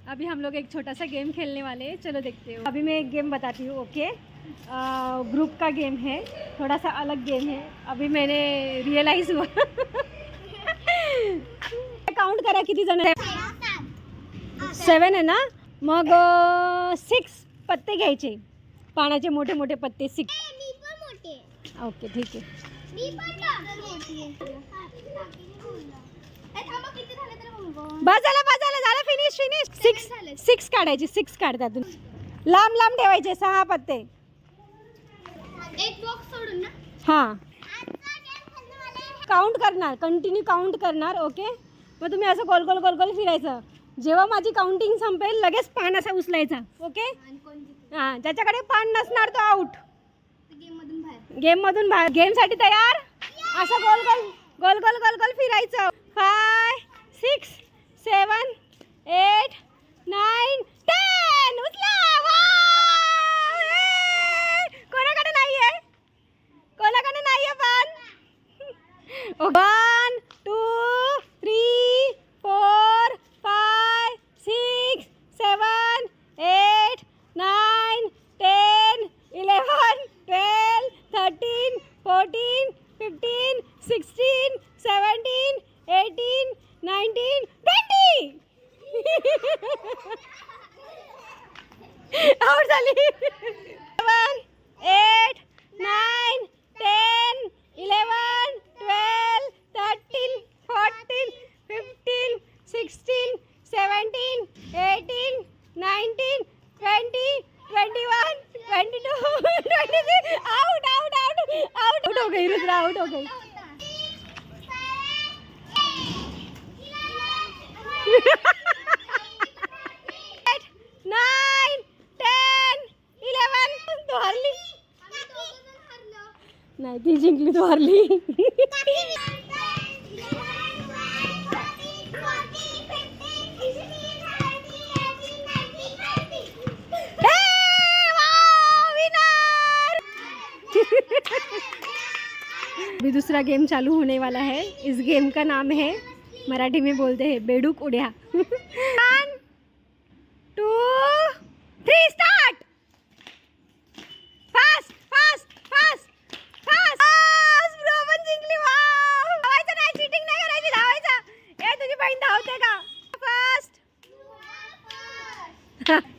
अभी हम लोग एक छोटा सा गेम खेलने वाले हैं, चलो देखते हो। अभी मैं एक गेम बताती हूँ, ओके। ग्रुप का गेम है, थोड़ा सा अलग गेम है। अभी मैंने रियलाइज हुआ काउंट करा किती जण आहे? 7 आहे ना, मग 6 पत्ते घ्यायचे, पानाचे मोठे मोठे पत्ते 6। ओके ठीक आहे। बाजाला झालं, फिनिश 6 काढायचे, 6 काढतात, लांब लांब ठेवायचे 6 पत्ते, एक बॉक्स सोडून ना। हां काउंट करणार, कंटिन्यू काउंट करणार, ओके। मग तुम्ही असं गोल गोल गोल गोल फिरायचं, जेव्हा माझी काउंटिंग संपेल लगेच पान असा उचलायचा, ओके। हां, ज्याच्याकडे पान नसणार तो आउट, गेम मधून बाहेर। गेमसाठी तयार? असं गोल गोल गोल गोल गोल गोल फिरायचं। 5 6 7 8 9 10 उचला। कोणाकडे नाहीये, कोणाकडे नाहीये पान? 1 2 3 4 5 6 7 8 9 10 11 12 13 14 15 16 17 18 19 20 आउट झाली। 7 8 9 10 11 12 13 14 15 16 17 18 19 20 21 22 23 आउट आउट आउट आउट हो गई रुद्रा, आउट हो गई। 9 10 11 तो हारली नाही, ती जिंकली, तो हारली। अभी दूसरा गेम चालू होने वाला है। इस गेम का नाम है, मराठी में बोलते हैं बेडूक उड्या। 1 2 3 start. Fast fast fast fast, ब्रोमन जिंकली। वाव, धावायचं नाही, चीटिंग नाही करायची, धावायचं। ए तुझी बहीण धावते का? फास्ट।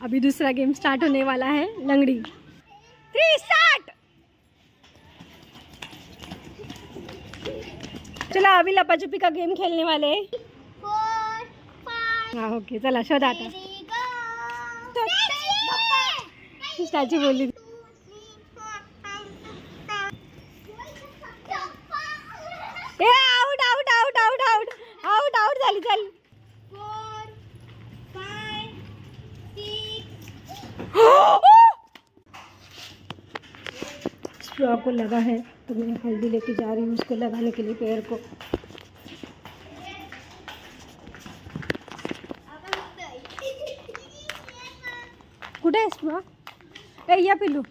अभी दूसरा गेम स्टार्ट होने वाला है, लंगड़ी। 3 स्टार्ट। चला अभी लपाछुपी का गेम खेलने वाले हैं। 4 5 हाँ ओके, चला शोध आता। स्टॅच्यू बोलली। ए out out out out out out out झाली, चल। 4 5 6 स्ट्रॉ को लगा है तो मैं हल्दी लेके जा रही हूँ उसको लगाने के लिए पैर को। कुठे आहे स्ट्रॉ? ए या पिल्लू।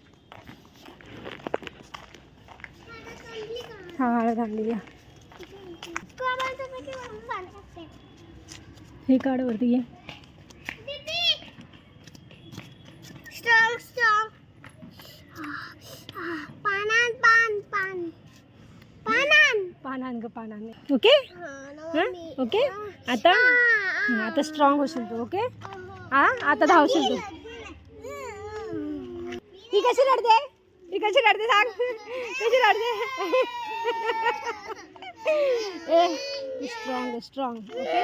हाँ हळद आणली, या हे काढ वरती ये। स्ट्रॉंग स्ट्रॉंग पानान पान पान पानान पानान ग पानान, ओके। हाँ ओके, आता आता स्ट्रॉंग होशील तू, ओके। हाँ आता धावशील तू। ही कशी रडते, ही कशी रडते सांग, कशी रडते? ए स्ट्रॉंग स्ट्रॉंग, ओके।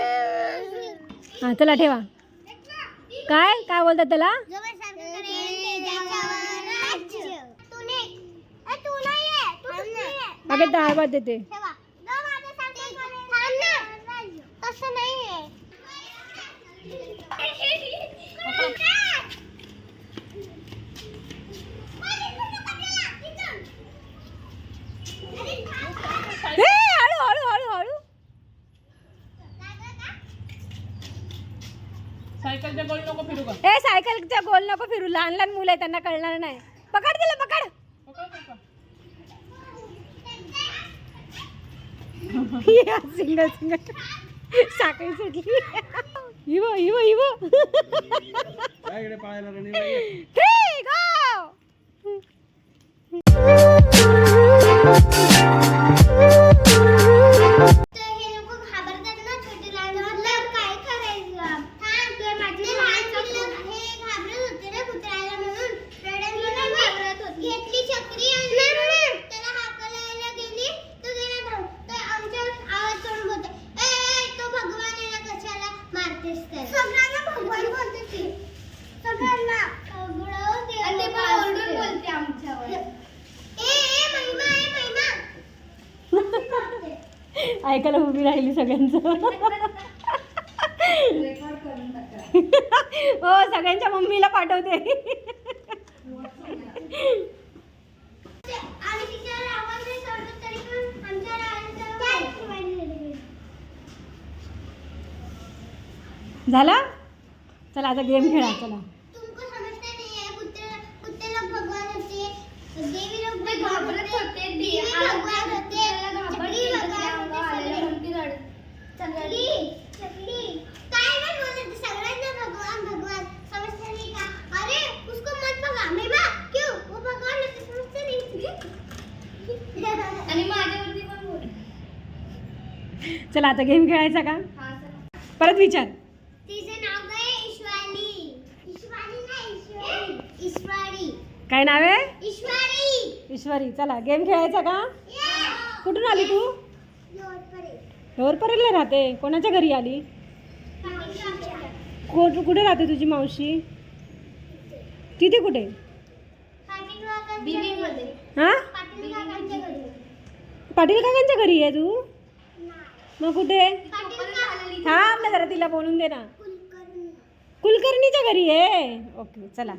हां चला ठेवा। काय काय बोलतात त्याला? अगं डाळ भात देते। तसं नाही आहे। हळू हळू हळू हळू। सायकलच्या गोल नको फिरू का? ए सायकलच्या गोल नको फिरू, लहान लहान मुलं आहे त्यांना कळणार नाही। पकड तिला, पकड। सिंगल सिंगल साखळी सुटली। इवो इवो इवो काय इकडे पाहायला रनिंग पाहिजे. 3 गो तर हे लोक घाबरतात ना छोटे लहान मुलं, काय करायचं? थांब, तुला माहिती आहे, लहान मुलं हे घाबरत होते ना कुत्र्याला म्हणून. रडायला नाही घाबरत होती. घेतली छत्री आणि त्याला हाकलायला गेली तो गेला धावून. तर आमच्यावर आवाज करून बोलते, ए तो भगवान आहे ना, कशाला मारतेस त्याला? सगळ्यांना भगवान बोलते ती. सगळ्यांना आणि ते पण ओरडून बोलते आमच्यावर. ए महिमा ए महिमा. ऐकायला उभी राहिली सगळ्यांचं हो सगळ्यांच्या मम्मीला पाठवते आणि तिच्यावर आवाज नाही सोडत तरी पण आमच्या राहायचं काय झाला चला आता गेम खेळा चला तुमको समजता नहीं है कुत्ते लोग भगवान होते देवी लोग घाबरत होते देवी भगवान होते चकली भगवान होते चकली चकली काय नाही बोलत सगळ्यांना भगवान भगवान समजता नहीं का अरे उसको मत भगा मैं बा क्यों वो भगवान है समजता नहीं आणि माझ्यावरती पण बोल चला आता गेम खेळायचा का परत विचार तिचे नाव काय ईश्वारी ईश्वारी नाही ईश्वारी काय नाव आहे ईश्वारी ईश्वरी चला गेम खेळायचा का कुठून आली तू परेलला राहते कोणाच्या घरी आली कुठे राहते तुझी मावशी तिथे कुठे हा पाटील काकांच्या घरी आहे तू मग कुठे थांब ना जरा तिला बोलून दे ना कुलकर्णीच्या घरी आहे ओके चला